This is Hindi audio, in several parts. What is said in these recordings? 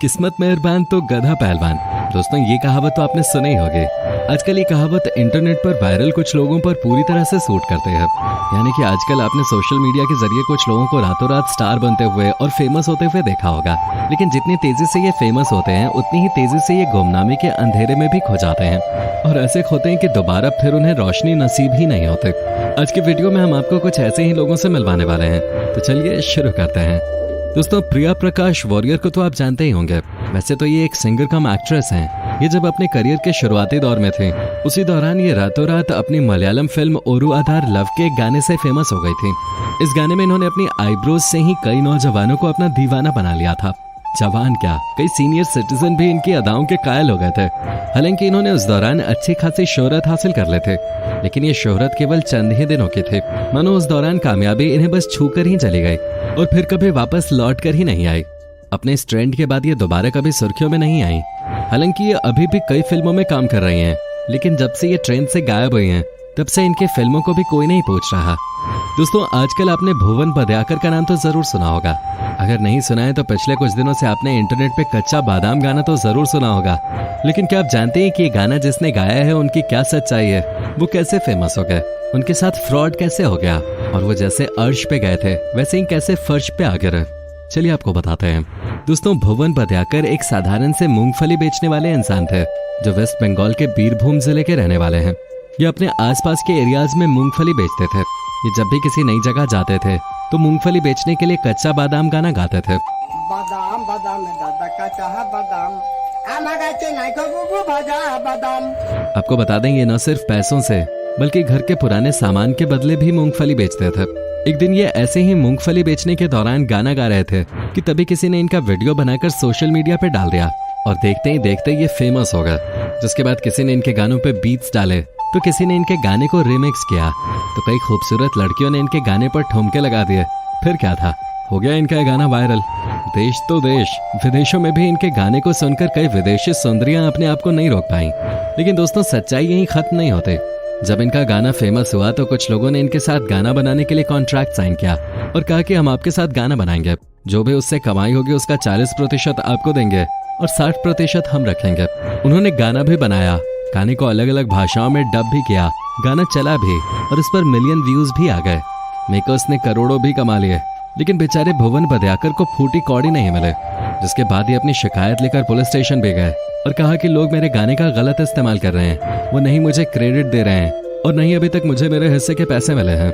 किस्मत मेहरबान तो गधा पहलवान। दोस्तों ये कहावत तो आपने सुनी होगी। आजकल ये कहावत इंटरनेट पर वायरल कुछ लोगों पर पूरी तरह से सूट करते हैं। यानी कि आजकल आपने सोशल मीडिया के जरिए कुछ लोगों को रातों रात स्टार बनते हुए और फेमस होते हुए देखा होगा, लेकिन जितनी तेजी से ये फेमस होते हैं उतनी ही तेजी से ये गुमनामी के अंधेरे में भी खो जाते हैं और ऐसे खोते हैं कि दोबारा फिर उन्हें रोशनी नसीब ही नहीं होती। आज की वीडियो में हम आपको कुछ ऐसे ही लोगों से मिलवाने वाले हैं, तो चलिए शुरू करते हैं। दोस्तों प्रिया प्रकाश वॉरियर को तो आप जानते ही होंगे। वैसे तो ये एक सिंगर कम एक्ट्रेस हैं। ये जब अपने करियर के शुरुआती दौर में थे, उसी दौरान ये रातों रात अपनी मलयालम फिल्म ओरू आधार लव के एक गाने से फेमस हो गई थी। इस गाने में इन्होंने अपनी आईब्रोज से ही कई नौजवानों को अपना दीवाना बना लिया था। जवान क्या, कई सीनियर सिटीजन भी इनकी अदाओं के कायल हो गए थे। हालांकि इन्होंने उस दौरान अच्छी खासी शोहरत हासिल कर ले थे, लेकिन ये शोहरत केवल चंद ही दिनों की थी। मानो उस दौरान कामयाबी इन्हें बस छू कर ही चली गई और फिर कभी वापस लौट कर ही नहीं आई। अपने इस ट्रेंड के बाद ये दोबारा कभी सुर्खियों में नहीं आई। हालांकि ये अभी भी कई फिल्मों में काम कर रही हैं, लेकिन जब से ये ट्रेंड से गायब हुई हैं, तब से इनके फिल्मों को भी कोई नहीं पूछ रहा। दोस्तों आजकल आपने भुवन बद्याकर का नाम तो जरूर सुना होगा। अगर नहीं सुना है तो पिछले कुछ दिनों से आपने इंटरनेट पे कच्चा बादाम गाना तो जरूर सुना होगा। लेकिन क्या आप जानते हैं कि ये गाना जिसने गाया है उनकी क्या सच्चाई है, वो कैसे फेमस हो गए, उनके साथ फ्रॉड कैसे हो गया और वो जैसे अर्श पे गए थे वैसे ही कैसे फर्श पे आ गिरे। चलिए आपको बताते हैं। दोस्तों भुवन बद्याकर एक साधारण से मूंगफली बेचने वाले इंसान थे जो वेस्ट बंगाल के बीरभूम जिले के रहने वाले हैं। ये अपने आसपास के एरियाज में मूंगफली बेचते थे। ये जब भी किसी नई जगह जाते थे तो मूंगफली बेचने के लिए कच्चा बादाम गाना गाते थे। बादाम बादाम दादा कच्चा बादाम बादाम। आपको बता दें ये न सिर्फ पैसों से बल्कि घर के पुराने सामान के बदले भी मूंगफली बेचते थे। एक दिन ये ऐसे ही मूंगफली बेचने के दौरान गाना गा रहे थे कि तभी किसी ने इनका वीडियो बनाकर सोशल मीडिया पे डाल दिया और देखते ही देखते ये फेमस हो गए। जिसके बाद किसी ने इनके गानों पे बीट्स डाले तो किसी ने इनके गाने को रिमिक्स किया तो कई खूबसूरत लड़कियों ने इनके गाने पर ठुमके लगा दिए। फिर क्या था, हो गया इनका गाना वायरल। देश तो देश, विदेशों में भी इनके गाने को सुनकर कई विदेशी सुंदरियां अपने आप को नहीं रोक पाई। लेकिन दोस्तों सच्चाई यही खत्म नहीं होते। जब इनका गाना फेमस हुआ तो कुछ लोगों ने इनके साथ गाना बनाने के लिए कॉन्ट्रैक्ट साइन किया और कहा कि हम आपके साथ गाना बनाएंगे, जो भी उससे कमाई होगी उसका 40% आपको देंगे और 60% हम रखेंगे। उन्होंने गाना भी बनाया, गाने को अलग अलग भाषाओं में डब भी किया, गाना चला भी और इस पर मिलियन व्यूज भी आ गए। मेकर्स ने करोड़ों भी कमा लिए, लेकिन बेचारे भुवन बद्याकर को फूटी कौड़ी नहीं मिले। जिसके बाद ये अपनी शिकायत लेकर पुलिस स्टेशन भी गए और कहा कि लोग मेरे गाने का गलत इस्तेमाल कर रहे हैं, वो नहीं मुझे क्रेडिट दे रहे हैं और नहीं अभी तक मुझे मेरे हिस्से के पैसे मिले हैं।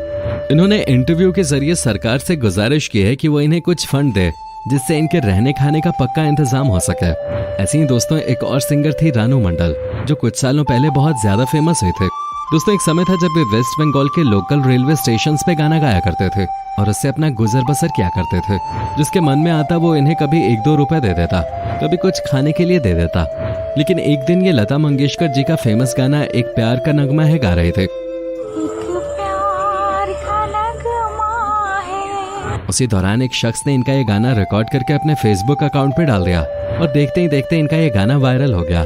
इन्होंने इंटरव्यू के जरिए सरकार से गुजारिश की है कि वो इन्हें कुछ फंड दे जिससे इनके रहने खाने का पक्का इंतजाम हो सके। ऐसे ही दोस्तों एक और सिंगर थी रानू मंडल, जो कुछ सालों पहले बहुत ज्यादा फेमस हुई थे। दोस्तों एक समय था जब वे वेस्ट बंगाल के लोकल रेलवे स्टेशंस पे गाना गाया करते थे और उससे अपना गुजर बसर किया करते थे। जिसके मन में आता वो इन्हें कभी 1-2 रुपए दे देता, कभी कुछ खाने के लिए दे देता। लेकिन एक दिन ये लता मंगेशकर जी का फेमस गाना एक प्यार का नगमा है गा रहे थे। उसी दौरान एक शख्स ने इनका ये गाना रिकॉर्ड करके अपने फेसबुक अकाउंट पे डाल दिया और देखते ही देखते इनका ये गाना वायरल हो गया।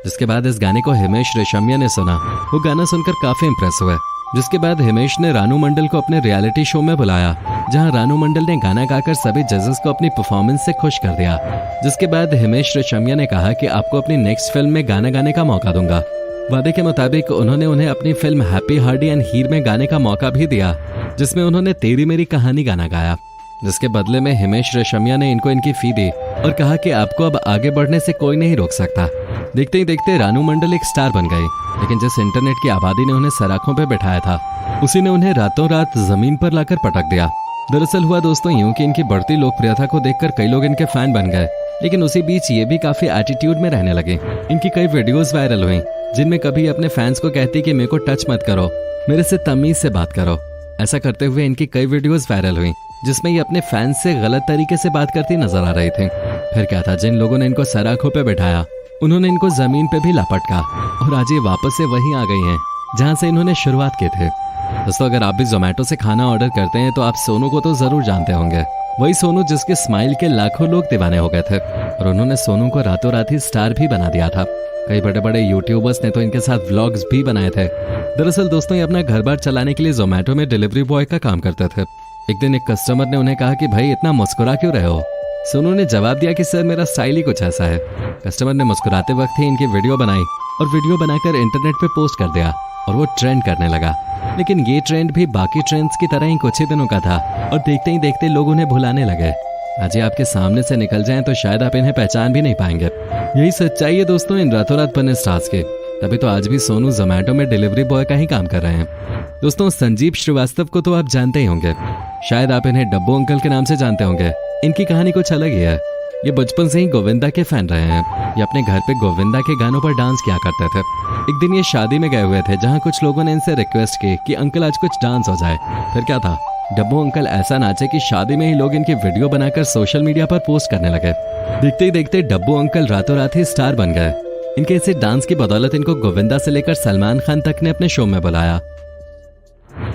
जिसके बाद इस गाने को हिमेश रेशमिया ने सुना। वो गाना सुनकर काफी इंप्रेस हुए। जिसके बाद हिमेश ने रानू मंडल को अपने रियलिटी शो में बुलाया, जहां रानू मंडल ने गाना गाकर सभी जजेस को अपनी परफॉर्मेंस से खुश कर दिया। जिसके बाद हिमेश रेशमिया ने कहा कि आपको अपनी नेक्स्ट फिल्म में गाना गाने का मौका दूंगा। वादे के मुताबिक उन्होंने उन्हें अपनी फिल्म हैप्पी हार्डी एंड हीर में गाने का मौका भी दिया, जिसमें उन्होंने तेरी मेरी कहानी गाना गाया। जिसके बदले में हिमेश रेशमिया ने इनको इनकी फी दी और कहा कि आपको अब आगे बढ़ने से कोई नहीं रोक सकता। देखते ही देखते रानू मंडल एक स्टार बन गई, लेकिन जिस इंटरनेट की आबादी ने उन्हें सराखों पे बिठाया था, उसी ने उन्हें रातों रात जमीन पर लाकर पटक दिया। दरअसल हुआ दोस्तों यूं कि इनकी बढ़ती लोकप्रियता को देखकर कई लोग इनके फैन बन गए, लेकिन उसी बीच ये भी काफी एटीट्यूड में रहने लगे। इनकी कई वीडियोस वायरल हुई, जिनमें कभी अपने फैंस को कहती कि मेरे को टच मत करो, मेरे से तमीज से बात करो। ऐसा करते हुए इनकी कई वीडियोस वायरल हुई, जिसमें ये अपने फैंस से गलत तरीके से बात करती नजर आ रही थी। फिर क्या था, जिन लोगों ने इनको सराखों पे बैठाया उन्होंने इनको जमीन पे भी लपटका और आज ये वापस से वहीं आ गई हैं जहां से इन्होंने शुरुआत की थी। दोस्तों अगर आप भी जोमेटो से खाना ऑर्डर करते हैं तो आप सोनू को तो जरूर जानते होंगे। वही सोनू जिसके स्माइल के लाखों लोग दीवाने हो गए थे और उन्होंने सोनू को रातों रात ही स्टार भी बना दिया था। कई बड़े बड़े यूट्यूबर्स ने तो इनके साथ व्लॉग्स भी बनाए थे। दरअसल दोस्तों ये अपना घर बार चलाने के लिए जोमेटो में डिलीवरी बॉय का काम करते थे। एक दिन एक कस्टमर ने उन्हें कहा कि भाई इतना मुस्कुरा क्यों रहे हो, सोनू ने जवाब दिया कि सर मेरा स्टाइल ही कुछ ऐसा है। कस्टमर ने मुस्कुराते वक्त ही इनकी वीडियो बनाई और वीडियो बनाकर इंटरनेट पे पोस्ट कर दिया और वो ट्रेंड करने लगा। लेकिन ये ट्रेंड भी बाकी ट्रेंड्स की तरह ही कुछ ही दिनों का था और देखते ही देखते लोग उन्हें भुलाने लगे। आज ये आपके सामने से निकल जाएं तो शायद आप इन्हें पहचान भी नहीं पाएंगे। यही सच्चाई है दोस्तों इन रातों रात बने स्टार्स के। तभी तो आज भी सोनू जोमैटो में डिलीवरी बॉय का ही काम कर रहे हैं। दोस्तों संजीव श्रीवास्तव को तो आप जानते ही होंगे, शायद आप इन्हें डब्बू अंकल के नाम से जानते होंगे। इनकी कहानी कुछ अलग ही है। ये बचपन से ही गोविंदा के फैन रहे हैं। ये अपने घर पे गोविंदा के गानों पर डांस किया करते थे। एक दिन ये शादी में गए हुए थे जहाँ कुछ लोगों ने इनसे रिक्वेस्ट की कि अंकल आज कुछ डांस हो जाए। फिर क्या था, डब्बू अंकल ऐसा नाचे कि शादी में ही लोग इनकी वीडियो बनाकर सोशल मीडिया पर पोस्ट करने लगे। देखते ही देखते डब्बू अंकल रातों रात ही स्टार बन गए। इनके इसी डांस की बदौलत इनको गोविंदा से लेकर सलमान खान तक ने अपने शो में बुलाया।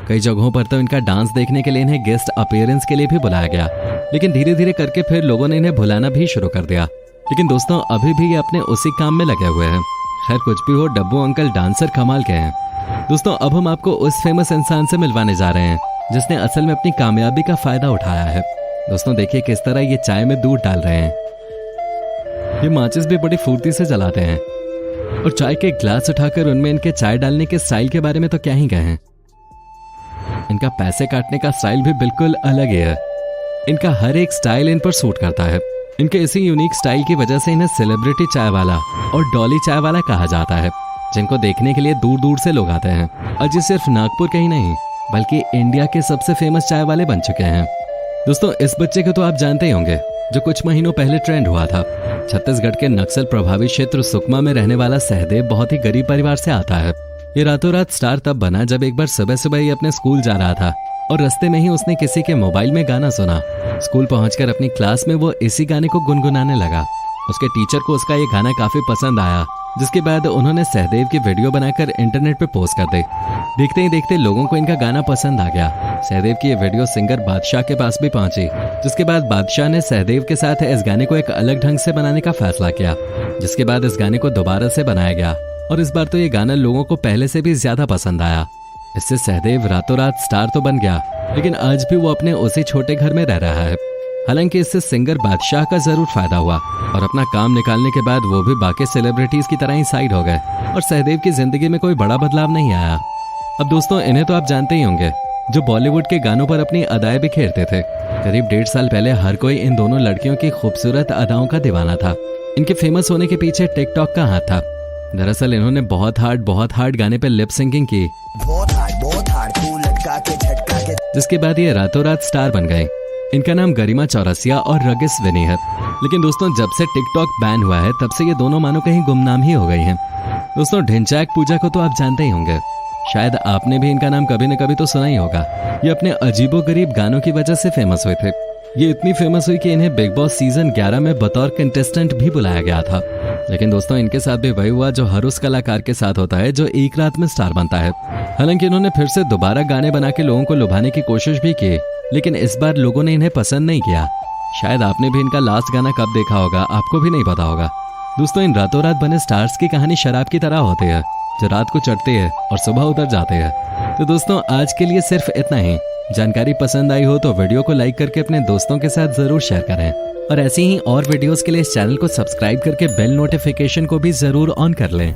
कई जगहों पर तो इनका डांस देखने के लिए इन्हें गेस्ट अपीयरेंस के लिए भी बुलाया गया। लेकिन धीरे धीरे करके फिर लोगों ने इन्हें भुलाना भी शुरू कर दिया। लेकिन दोस्तों अभी भी ये अपने उसी काम में लगे हुए हैं। खैर कुछ भी हो, डब्बू अंकल डांसर कमाल के हैं। दोस्तों अब हम आपको उस फेमस इंसान से मिलवाने जा रहे हैं जिसने असल में अपनी कामयाबी का फायदा उठाया है। दोस्तों देखिए किस तरह ये चाय में दूध डाल रहे हैं। ये माचिस भी बड़ी फुर्ती से जलाते हैं और चाय के ग्लास उठाकर उनमें इनके चाय डालने के स्टाइल के बारे में तो क्या ही कहें। इनका पैसे काटने का स्टाइल भी बिल्कुल अलग ही है। इनका हर एक स्टाइल इन पर सूट करता है। इनके इसी यूनिक स्टाइल की वजह से इन्हें सेलिब्रिटी चाय वाला और डॉली चाय वाला कहा जाता है, जिनको देखने के लिए दूर दूर से लोग आते हैं। और ये सिर्फ नागपुर के ही नहीं बल्कि इंडिया के सबसे फेमस चाय वाले बन चुके हैं। दोस्तों इस बच्चे को तो आप जानते ही होंगे, जो कुछ महीनों पहले ट्रेंड हुआ था। छत्तीसगढ़ के नक्सल प्रभावित क्षेत्र सुकमा में रहने वाला सहदेव बहुत ही गरीब परिवार से आता है। ये रातों रात स्टार तब बना जब एक बार सुबह सुबह ही अपने स्कूल जा रहा था और रास्ते में ही उसने किसी के मोबाइल में गाना सुना। स्कूल पहुंचकर अपनी क्लास में वो इसी गाने को गुनगुनाने लगा। उसके टीचर को उसका ये गाना काफी पसंद आया, जिसके बाद उन्होंने सहदेव की वीडियो बनाकर इंटरनेट पे पोस्ट कर दी। देखते ही देखते लोगों को इनका गाना पसंद आ गया। सहदेव की ये वीडियो सिंगर बादशाह के पास भी पहुंची, जिसके बाद बादशाह ने सहदेव के साथ इस गाने को एक अलग ढंग से बनाने का फैसला किया, जिसके बाद इस गाने को दोबारा से बनाया गया और इस बार तो ये गाना लोगों को पहले से भी ज्यादा पसंद आया। इससे सहदेव रातों रात स्टार तो बन गया, लेकिन आज भी वो अपने उसी छोटे घर में रह रहा है। हालांकि इससे सिंगर बादशाह का जरूर फायदा हुआ और अपना काम निकालने के बाद वो भी बाकी सेलिब्रिटीज की तरह ही साइड हो गए और सहदेव की जिंदगी में कोई बड़ा बदलाव नहीं आया। अब दोस्तों इन्हें तो आप जानते ही होंगे, जो बॉलीवुड के गानों पर अपनी अदाएं बिखेरते थे। करीब 1.5 साल पहले हर कोई इन दोनों लड़कियों की खूबसूरत अदाओं का दीवाना था। इनके फेमस होने के पीछे टिकटॉक का हाथ था। दरअसल इन्होंने बहुत हार्ड गाने पे लिप सिंकिंग की, जिसके बाद ये रातों रात स्टार बन गए। इनका नाम गरिमा चौरसिया और रगिस विनी है। लेकिन दोस्तों जब से टिकटॉक बैन हुआ है तब से ये दोनों मानो कहीं गुमनाम ही हो गई हैं। दोस्तों ढिंचैक पूजा को तो आप जानते ही होंगे, शायद आपने भी इनका नाम कभी न कभी तो सुना ही होगा। ये अपने अजीबोगरीब गानों की वजह से फेमस हुए थे। ये इतनी फेमस हुई कि इन्हें बिग बॉस सीजन 11 में बतौर कंटेस्टेंट भी बुलाया गया था। लेकिन दोस्तों इनके साथ भी वही हुआ जो हर उस कलाकार के साथ होता है जो एक रात में स्टार बनता है। हालांकि इन्होंने फिर से दोबारा गाने बना के लोगों को लुभाने की कोशिश भी की, लेकिन इस बार लोगों ने इन्हें पसंद नहीं किया। शायद आपने भी इनका लास्ट गाना कब देखा होगा, आपको भी नहीं पता होगा। दोस्तों इन रातों रात बने स्टार्स की कहानी शराब की तरह होती है, जो रात को चढ़ते हैं और सुबह उतर जाते हैं। तो दोस्तों आज के लिए सिर्फ इतना ही। जानकारी पसंद आई हो तो वीडियो को लाइक करके अपने दोस्तों के साथ जरूर शेयर करें और ऐसी ही और वीडियोस के लिए इस चैनल को सब्सक्राइब करके बेल नोटिफिकेशन को भी जरूर ऑन कर लें।